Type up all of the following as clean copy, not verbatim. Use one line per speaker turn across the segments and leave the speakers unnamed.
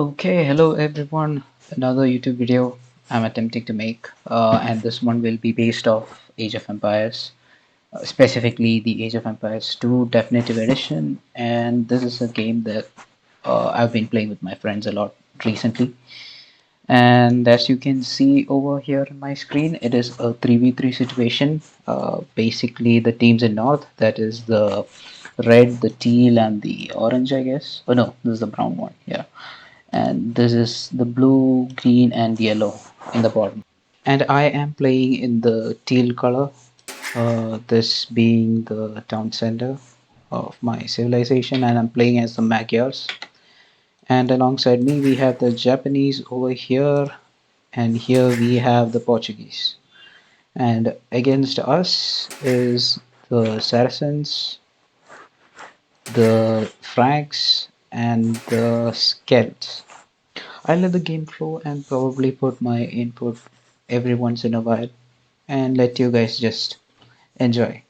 Okay, hello everyone. Another YouTube video I'm attempting to make, and this one will be based off Age of Empires, specifically the Age of Empires 2 Definitive Edition. And this is a game that I've been playing with my friends a lot recently. And as you can see over here on my screen, it is a 3v3 situation. Basically, the teams in North, that is the red, the teal, and the orange, I guess. Oh no, this is the brown one. Yeah, and this is the blue, green, and yellow in the bottom. And I am playing in the teal color, this being the town center of my civilization, and I'm playing as the Magyars. And alongside me, we have the Japanese over here, and here we have the Portuguese. And against us is the Saracens, the Franks, and the Celts. I let the game flow and probably put my input every once in a while and let you guys just enjoy.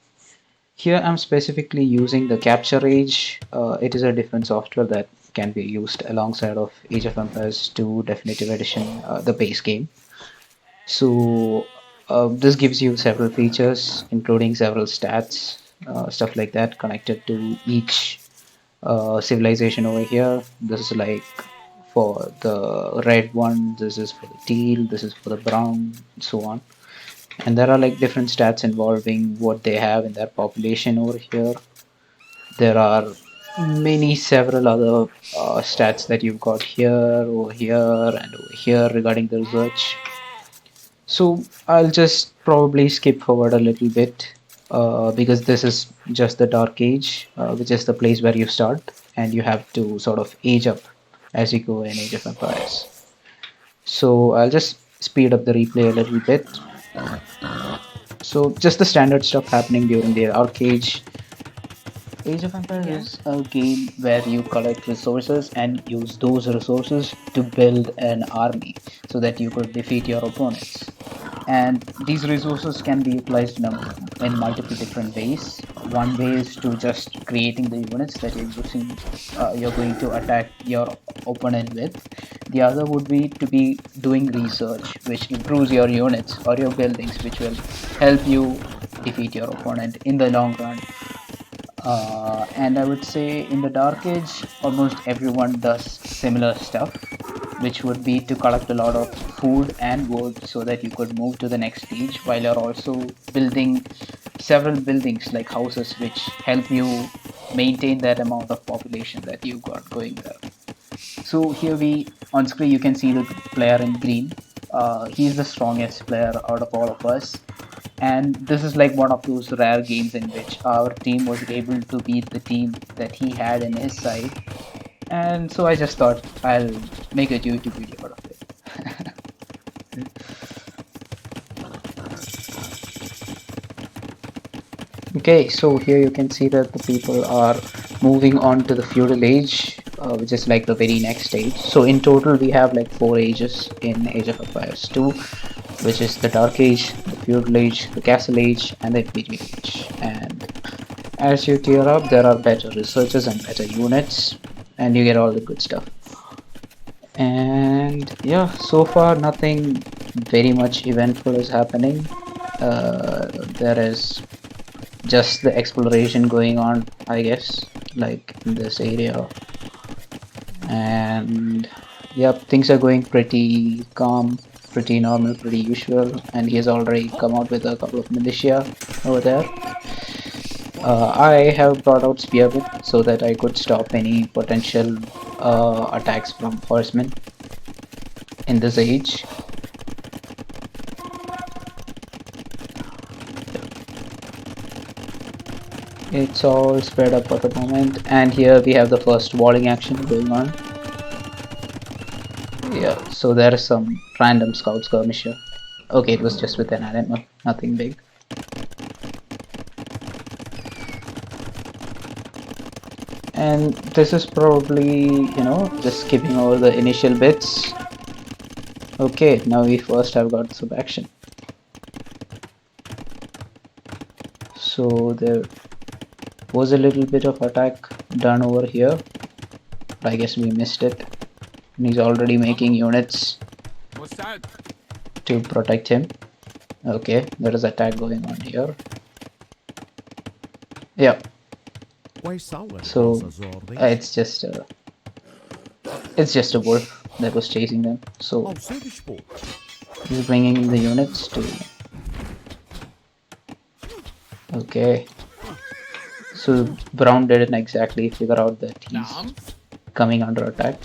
Here I'm specifically using the Capture Age. It is a different software that can be used alongside of Age of Empires 2 Definitive Edition, the base game. So this gives you several features, including several stats, stuff like that connected to each civilization over here. This is like for the red one, this is for the teal, this is for the brown, and so on. And there are like different stats involving what they have in their population over here. There are many several other stats that you've got here, over here, and over here regarding the research. So I'll just probably skip forward a little bit because this is just the Dark Age, which is the place where you start, and you have to sort of age up as you go in Age of Empires. So I'll just speed up the replay a little bit. So just the standard stuff happening during the Dark Age. Age of Empires is a game where you collect resources and use those resources to build an army so that you could defeat your opponents. And these resources can be utilized in multiple different ways. One way is to just creating the units that you're going to attack your opponent with. The other would be to be doing research, which improves your units or your buildings, which will help you defeat your opponent in the long run. And I would say in the Dark Age, almost everyone does similar stuff, which would be to collect a lot of food and wood so that you could move to the next stage while you're also building several buildings like houses which help you maintain that amount of population that you got going there. So here we on screen you can see the player in green. He's the strongest player out of all of us, and this is like one of those rare games in which our team was able to beat the team that he had in his side. And so I just thought I'll make a YouTube video out of it. Okay, so here you can see that the people are moving on to the feudal age, which is like the very next stage. So in total we have like 4 ages in Age of Empires 2, which is the Dark Age, the feudal age, the castle age, and the imperial age. And as you tier up, there are better researchers and better units, and you get all the good stuff. And yeah, so far nothing very much eventful is happening. There is just the exploration going on, I guess, like in this area. And yep, things are going pretty calm, pretty normal, pretty usual. And he has already come out with a couple of militia over there. I have brought out Spearmen so that I could stop any potential attacks from horsemen in this age. It's all spread up at the moment, and here we have the first walling action going on. Yeah, so there is some random scout skirmisher. Okay, it was just with an animal, nothing big. And this is probably, just skipping over the initial bits. Okay, now we first have got some action. So there was a little bit of attack done over here, but I guess we missed it And he's already making units
What's that?
to protect him. Okay, there is attack going on here. Yeah, so it's just a wolf that was chasing them. So he's bringing the units to. Okay, so Brown didn't exactly figure out that he's coming under attack.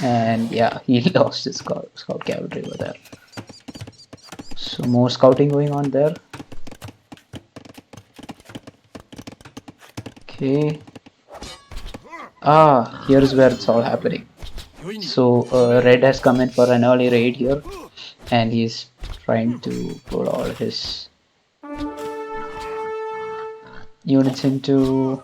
And yeah, he lost his scout cavalry over there. So more scouting going on there. Okay. Ah, here's where it's all happening. So Red has come in for an early raid here, and he's trying to put all his units into,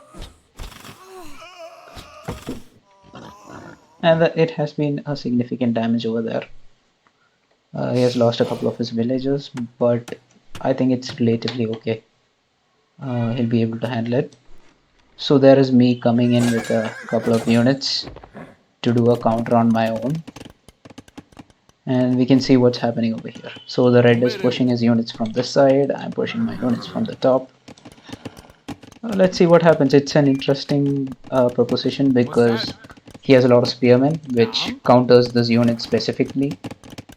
and it has been a significant damage over there. He has lost a couple of his villagers, but I think it's relatively okay. He'll be able to handle it. So there is me coming in with a couple of units to do a counter on my own. And we can see what's happening over here. So the red is pushing his units from this side, I'm pushing my units from the top. Let's see what happens. It's an interesting proposition because he has a lot of spearmen which counters this unit specifically.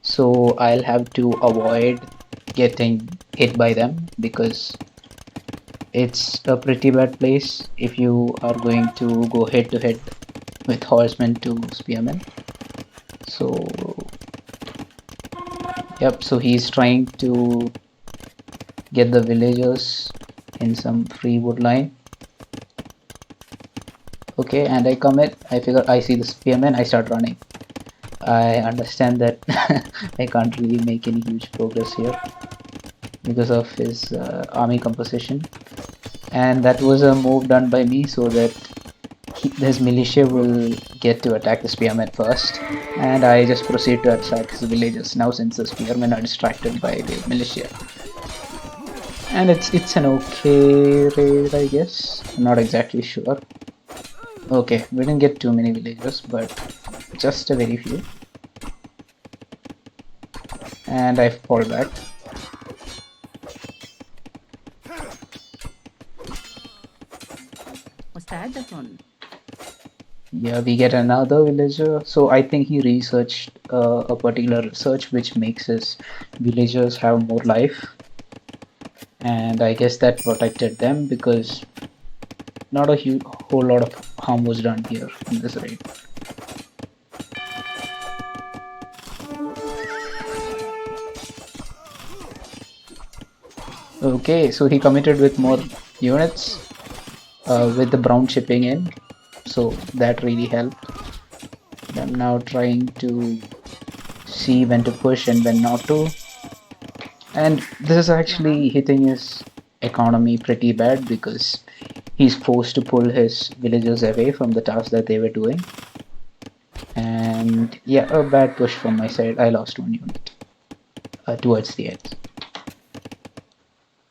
So I'll have to avoid getting hit by them because it's a pretty bad place if you are going to go head to head with horsemen to spearmen. So yep, so he's trying to get the villagers in some free wood line. Okay, and I commit. I figure I see the spearmen, I start running. I understand that I can't really make any huge progress here because of his army composition, and that was a move done by me so that his militia will get to attack the spearmen first, and I just proceed to attack his villagers now since the spearmen are distracted by the militia. And it's an okay raid, I guess. I'm not exactly sure. Okay, we didn't get too many villagers, but just a very few. And I fall back.
What's that one?
Yeah, we get another villager. So I think he researched a particular research which makes his villagers have more life. And I guess that protected them because not a whole lot of harm was done here in this raid. Okay, so he committed with more units with the brown chipping in, so that really helped. I'm now trying to see when to push and when not to, and this is actually hitting his economy pretty bad because he's forced to pull his villagers away from the task that they were doing. And yeah, a bad push from my side. I lost one unit towards the end.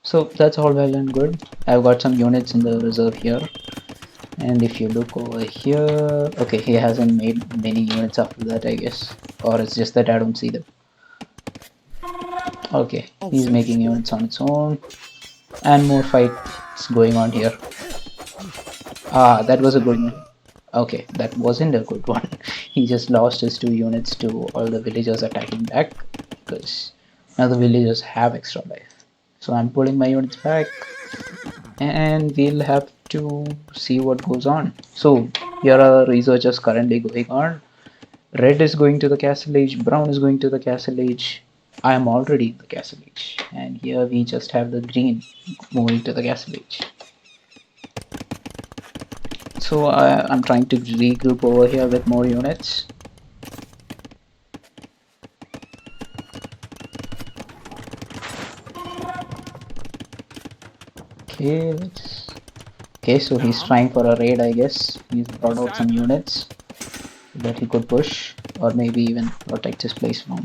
So that's all well and good. I've got some units in the reserve here, and if you look over here, okay, he hasn't made many units after that, I guess, or it's just that I don't see them. Okay, he's making units on its own, and more fights going on here. Ah, that was a good one. Okay, that wasn't a good one. He just lost his 2 units to all the villagers attacking back because now the villagers have extra life. So I'm pulling my units back, and we'll have to see what goes on. So here are researchers currently going on. Red is going to the castle age, brown is going to the castle age. I am already in the castle age, and here we just have the green moving to the castle age. So I'm trying to regroup over here with more units. Okay, so he's trying for a raid, I guess. He's brought out some units that he could push, or maybe even protect his place from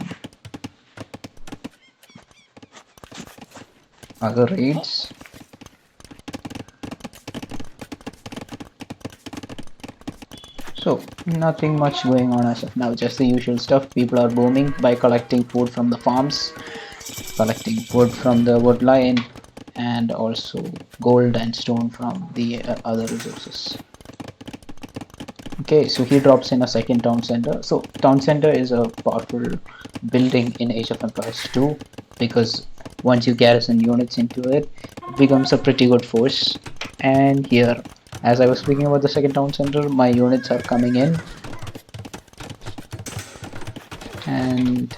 other raids. So So nothing much going on as of now, just the usual stuff. People are booming by collecting food from the farms, collecting wood from the wood line, and also gold and stone from the other resources. Okay, so he drops in a second town center. So town center is a powerful building in Age of Empires 2 because once you garrison units into it, it becomes a pretty good force. And here, as I was speaking about the second town center, my units are coming in and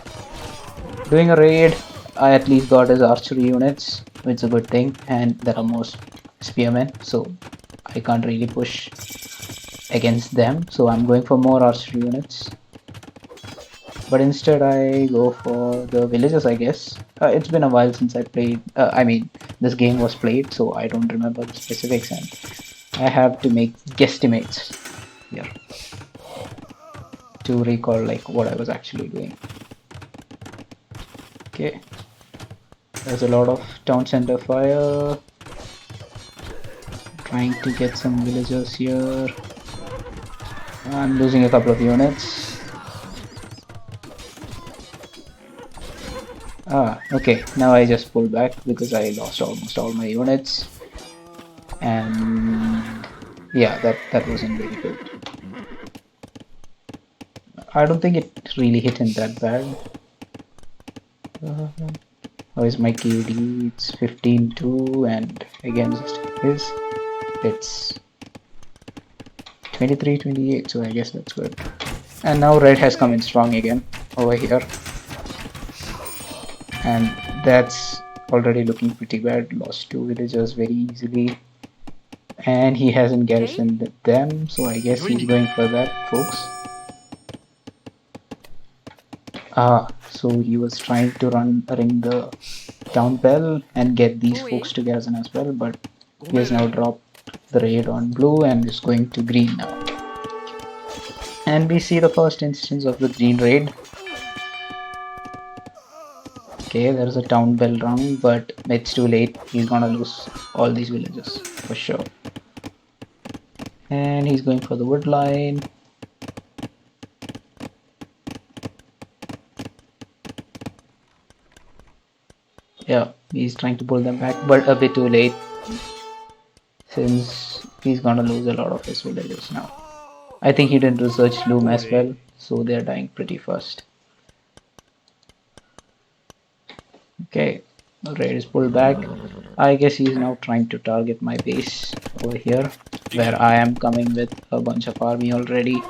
doing a raid. I at least got his archery units, which is a good thing, and there are more spearmen, so I can't really push against them, so I'm going for more archery units. But instead I go for the villagers, I guess. It's been a while since I played, I mean, this game was played, so I don't remember the specifics and I have to make guesstimates here to recall like what I was actually doing. Okay, there's a lot of town center fire. Trying to get some villagers here. I'm losing a couple of units. Okay, now I just pull back because I lost almost all my units. And yeah, that wasn't really good. I don't think it really hit him that bad. How is my KD? It's 15-2 and against his it's 23-28, so I guess that's good. And now red has come in strong again over here. And that's already looking pretty bad. Lost 2 villagers very easily. And he hasn't garrisoned them, so I guess he's going for that, folks. So he was trying to ring the town bell and get these folks to garrison as well, but he has now dropped the raid on blue and is going to green now. And we see the first instance of the green raid. Okay, there's a town bell rung, but it's too late. He's gonna lose all these villages for sure. And he's going for the wood line. Yeah, he's trying to pull them back, but a bit too late since he's gonna lose a lot of his villagers now. I think he didn't research loom as well, so they're dying pretty fast. Okay, the raid is pulled back. I guess he's now trying to target my base over here, where I am coming with a bunch of army already.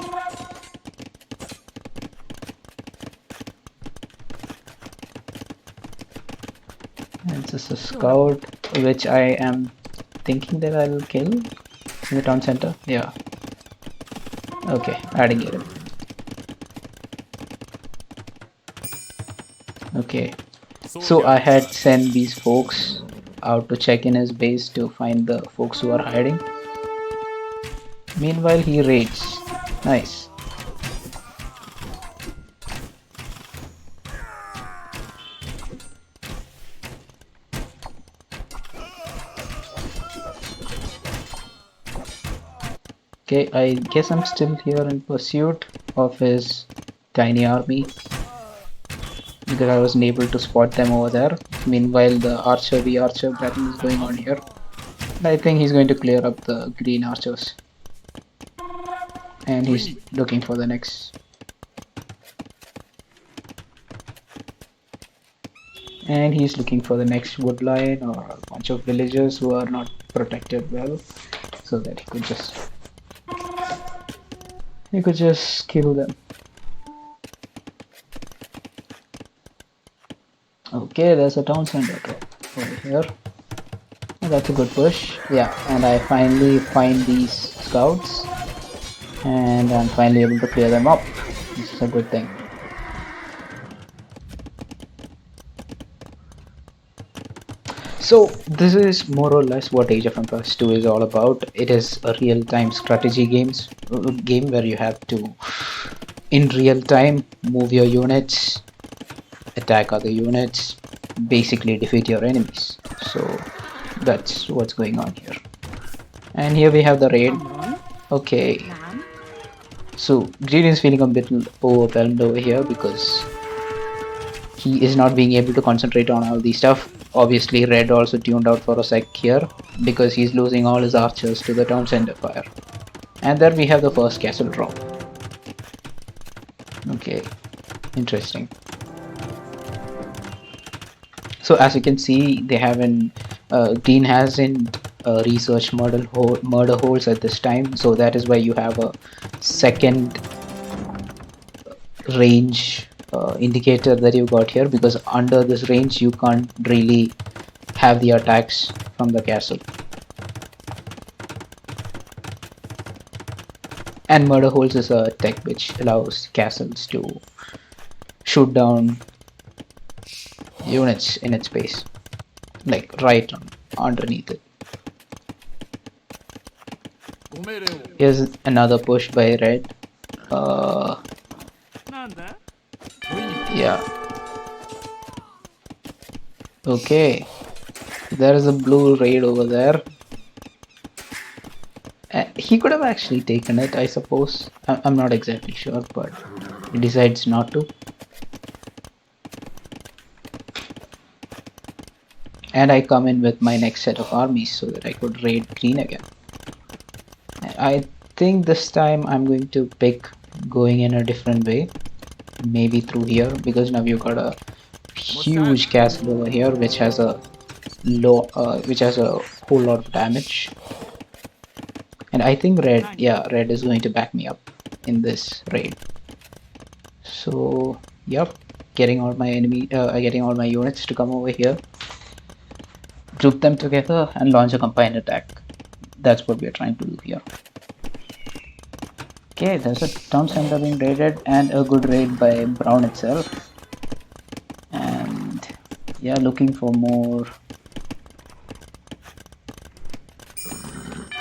It's just a scout, which I am thinking that I will kill in the town center. Yeah. Okay, I didn't get it. Okay, so I had sent these folks out to check in his base to find the folks who are hiding. Meanwhile, he raids. Nice. Okay, I guess I'm still here in pursuit of his tiny army because I wasn't able to spot them over there. Meanwhile, the archer v archer battle is going on here. And I think he's going to clear up the green archers. And he's looking for the next. And he's looking for the next wood line or a bunch of villagers who are not protected well, so that he could just kill them. Okay, there's a town center over here. Oh, that's a good push. Yeah, and I finally find these scouts and I'm finally able to clear them up. This is a good thing. So this is more or less what Age of Empires 2 is all about. It is a real-time strategy game where you have to, in real time, move your units, attack other units, basically defeat your enemies. So that's what's going on here. And here we have the raid. Okay. So Green is feeling a bit overwhelmed over here because he is not being able to concentrate on all these stuff. Obviously, Red also tuned out for a sec here because he's losing all his archers to the town center fire. And there we have the first castle drop. Okay, interesting. So as you can see, they haven't. Green hasn't researched murder holes at this time, so that is why you have a second range indicator that you got here, because under this range you can't really have the attacks from the castle. And murder holes is a tech which allows castles to shoot down units in its base, like right underneath it. Here's another push by Red. Yeah. Okay. There is a blue raid over there. He could have actually taken it, I suppose. I'm not exactly sure, but he decides not to. And I come in with my next set of armies so that I could raid Green again. I think this time I'm going to pick going in a different way. Maybe through here, because now you've got a huge castle over here which has a whole lot of damage. And I think Red is going to back me up in this raid. So yep, getting all my units to come over here, group them together and launch a combined attack. That's what we're trying to do here. Okay, there's a town center being raided, and a good raid by Brown itself. And yeah, looking for more.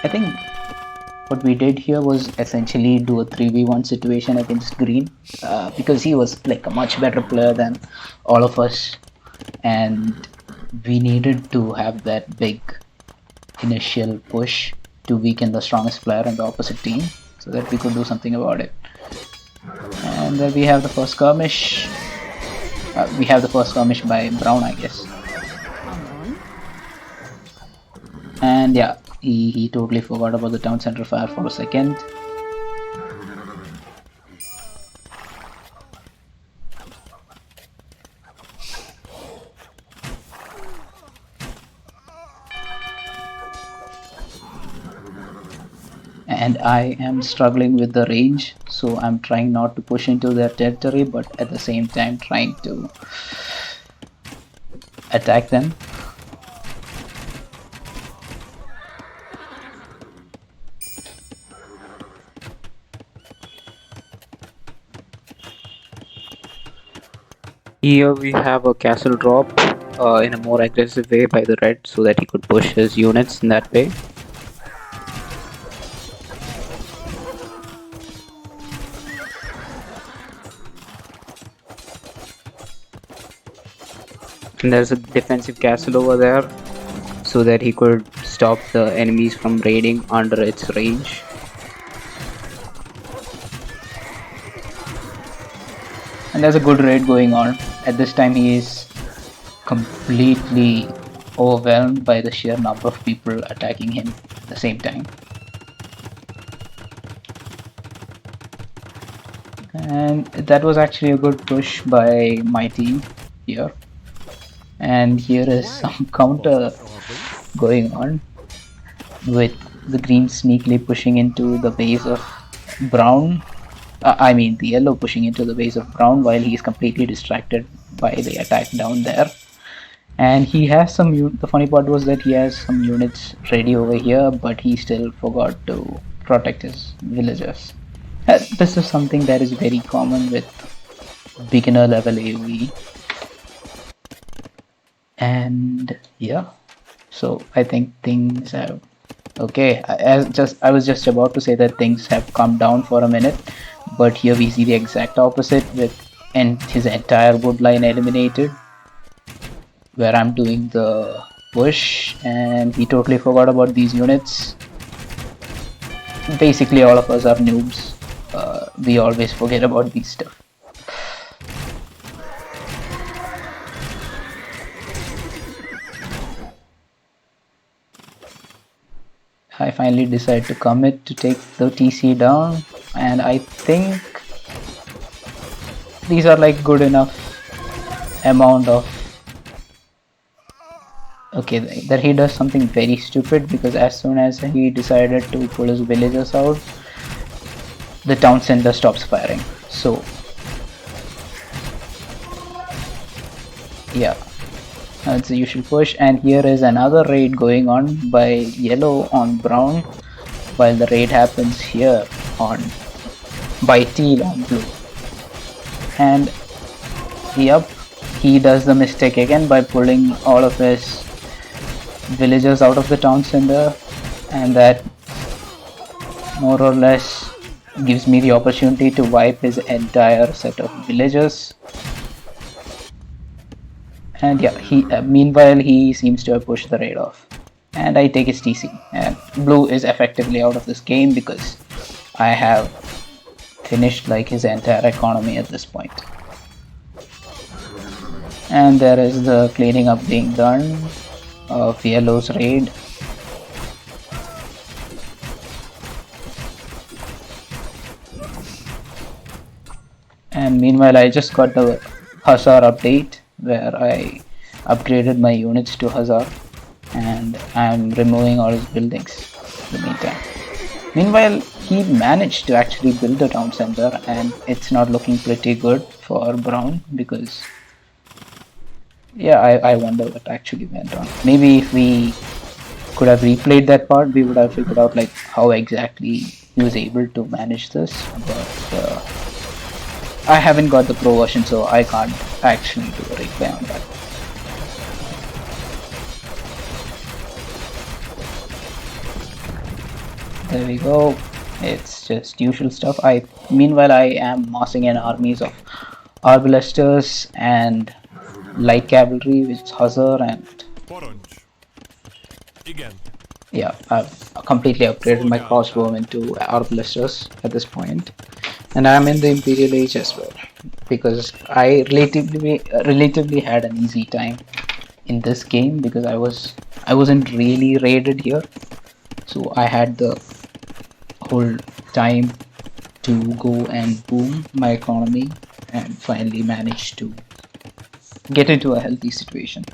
I think what we did here was essentially do a 3v1 situation against Green, because he was like a much better player than all of us, and we needed to have that big initial push to weaken the strongest player in the opposite team so that we could do something about it. And then we have the first skirmish. We have the first skirmish by Brown, I guess. And yeah, he totally forgot about the town center fire for a second. And I am struggling with the range, so I'm trying not to push into their territory, but at the same time trying to attack them. Here we have a castle drop in a more aggressive way by the Red, so that he could push his units in that way. And there's a defensive castle over there so that he could stop the enemies from raiding under its range. And there's a good raid going on. At this time he is completely overwhelmed by the sheer number of people attacking him at the same time. And that was actually a good push by my team here. And here is some counter going on with the Green sneakily pushing into the base of Brown. The yellow pushing into the base of Brown while he is completely distracted by the attack down there. And he has some. The funny part was that he has some units ready over here, but he still forgot to protect his villagers. This is something that is very common with beginner level AOE. And yeah, so I think things have. Okay, I was just about to say that things have come down for a minute, but here we see the exact opposite with his entire wood line eliminated, where I'm doing the push, and he totally forgot about these units. Basically all of us are noobs we always forget about these stuff. I finally decide to commit to take the TC down, and I think these are like good enough amount of. Okay, that he does something very stupid, because as soon as he decided to pull his villagers out, the town center stops firing. So yeah, that's the usual push. And here is another raid going on by yellow on brown, while the raid happens here on by teal on blue. And yep, he does the mistake again by pulling all of his villagers out of the town center, and that more or less gives me the opportunity to wipe his entire set of villagers. And yeah, meanwhile he seems to have pushed the raid off, and I take his TC, and blue is effectively out of this game because I have finished like his entire economy at this point. And there is the cleaning up being done of yellow's raid. And meanwhile I just got the Hussar update where I upgraded my units to Hussar, and I'm removing all his buildings in the meantime. Meanwhile, he managed to actually build a town center, and it's not looking pretty good for Brown because, yeah, I wonder what actually went on. Maybe if we could have replayed that part, we would have figured out like how exactly he was able to manage this. But I haven't got the pro version, so I can't actually do a replay on that. There we go. It's just usual stuff. Meanwhile I am massing in armies of arbalesters and light cavalry with Hussar, and yeah, I've completely upgraded my crossbow into arbalesters at this point, and I'm in the Imperial Age as well because I relatively had an easy time in this game because I wasn't really raided here, so I had the whole time to go and boom my economy and finally manage to get into a healthy situation.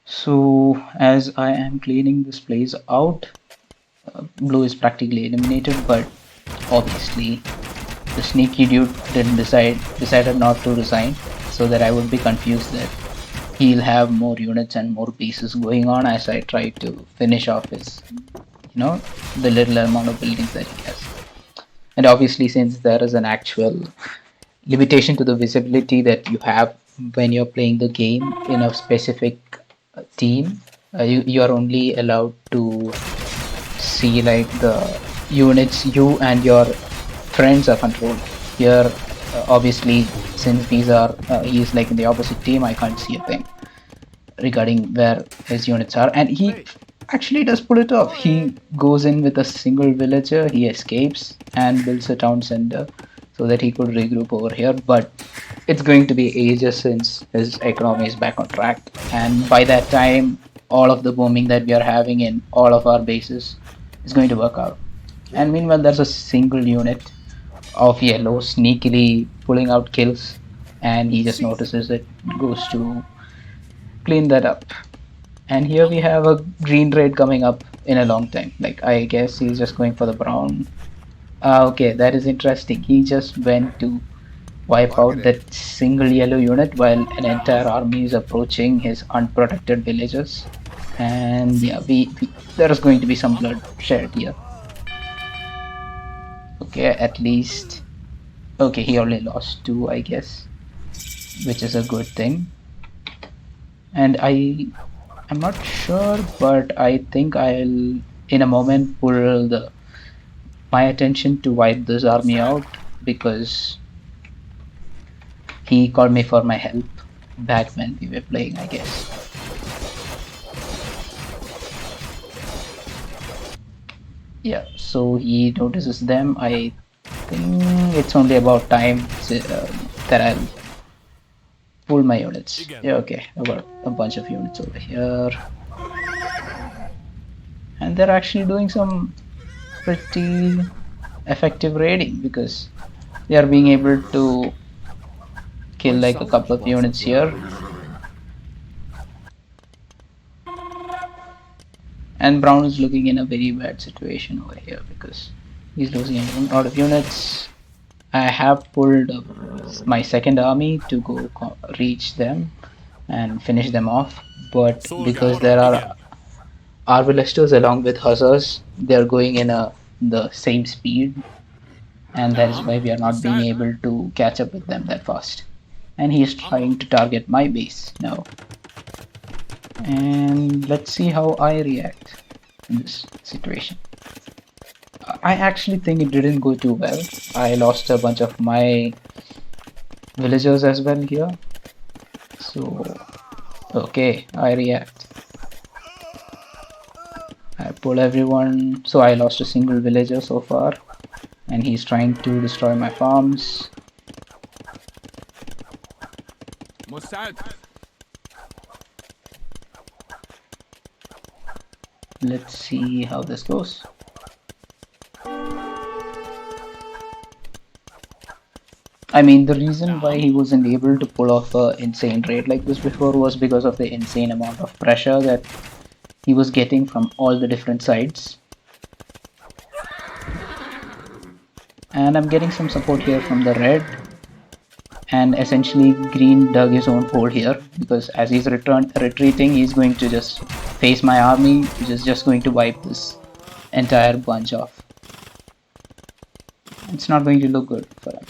So as I am cleaning this place out, blue is practically eliminated, but obviously the sneaky dude decided not to resign, so that I would be confused that he'll have more units and more pieces going on as I try to finish off his, the little amount of buildings that he has. And obviously, since there is an actual limitation to the visibility that you have when you're playing the game in a specific team, you are only allowed to see like the units you and your friends are controlled. Here, obviously, since he's like in the opposite team, I can't see a thing regarding where his units are, and he actually does pull it off. He goes in with a single villager, he escapes and builds a town center so that he could regroup over here, but it's going to be ages since his economy is back on track, and by that time all of the booming that we are having in all of our bases is going to work out. And meanwhile there's a single unit of yellow sneakily pulling out kills, and he just notices it, goes to clean that up. And here we have a green raid coming up in a long time. Like, I guess he's just going for the brown. Okay, that is interesting. He just went to wipe out that single yellow unit while an entire army is approaching his unprotected villages. And yeah, there is going to be some bloodshed here. Okay, at least. Okay, he only lost 2, I guess, which is a good thing. And I'm not sure, but I think I'll in a moment pull my attention to wipe this army out because he called me for my help back when we were playing, I guess. Yeah, so he notices them. I think it's only about time that I'll pull my units.
Begin.
Yeah, okay, I've got a bunch of units over here, and they're actually doing some pretty effective raiding because they are being able to kill like a couple
Myself
of
was a
units here.
blood.
And Brown is looking in a very bad situation over here because he's losing a lot of units. I have pulled up my second army to go reach them and finish them off, but
Soldier.
because
Order.
there are
Begin.
Arbalesters along with hussars, they're going in the same speed, and that is
Now.
why we are not being
Mustad.
able to catch up with them that fast. And he is
Amro.
trying to target my base now. And let's see how I react in this situation. I actually think it didn't go too well. I lost a bunch of my villagers as well here. So, okay, I react. I pull everyone. So I lost a single villager so far. And he's trying to destroy my farms.
Mustad.
Let's see how this goes. I mean, the reason why
Now.
he wasn't able to pull off a insane raid like this before was because of the insane amount of pressure that he was getting from all the different sides. And I'm getting some support here from the red, and essentially green dug his own hole here because as he's retreating, he's going to just face my army, which is just going to wipe this entire bunch off. It's not going to look good for him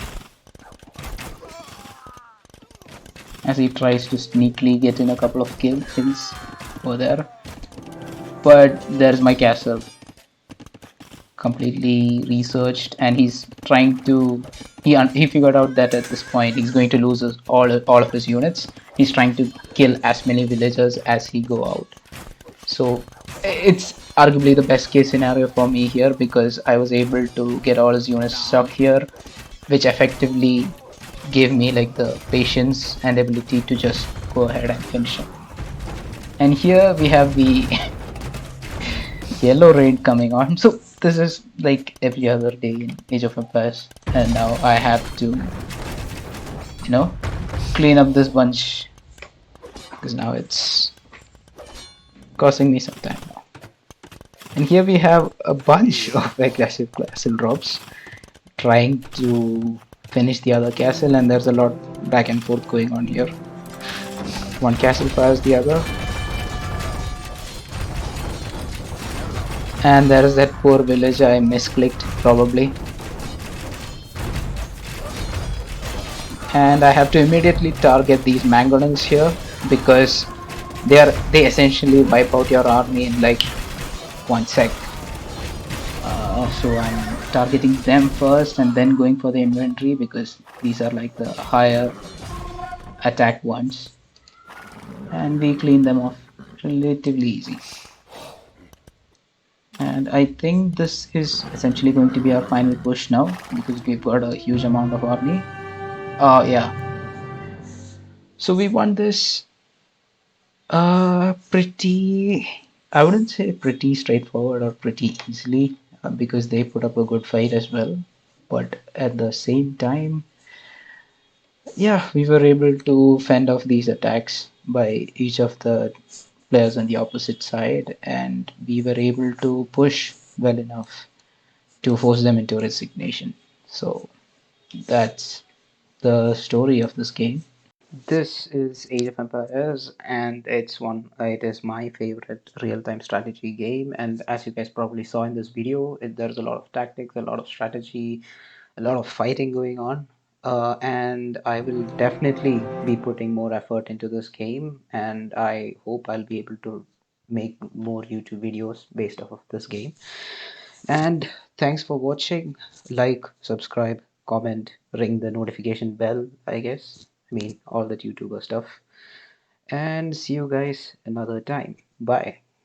as he tries to sneakily get in a couple of kills over there. But there's my castle, completely researched, and he's trying to. He figured out that at this point he's going to lose all of his units. He's trying to kill as many villagers as he go out. So it's arguably the best case scenario for me here because I was able to get all his units stuck
Now.
here, which effectively gave me like the patience and ability to just go ahead and finish him. And here we have the yellow raid coming on. So this is like every other day in Age of Empires, and now I have to, clean up this bunch because now it's causing me some time now. And here we have a bunch of aggressive castle drops trying to finish the other castle, and there's a lot back and forth going on here. One castle fires the other, and there is that poor village I misclicked probably, and I have to immediately target these mangonels here because they essentially wipe out your army in like 1 sec. So I'm targeting them first and then going for the inventory because these are like the higher attack ones, and we clean them off relatively easy. And I think this is essentially going to be our final push now because we've got a huge amount of army. Oh yeah, so we won this pretty, I wouldn't say pretty straightforward or pretty easily because they put up a good fight as well. But at the same time, yeah, we were able to fend off these attacks by each of the players on the opposite side, and we were able to push well enough to force them into resignation. So that's the story of this game. This is Age of Empires, and It is my favorite real-time strategy game. And as you guys probably saw in this video, there's a lot of tactics, a lot of strategy, a lot of fighting going on. And I will definitely be putting more effort into this game, and I hope I'll be able to make more YouTube videos based off of this game. And thanks for watching. Like, subscribe, comment, ring the notification bell, I guess. I mean, all that YouTuber stuff. And see you guys another time. Bye.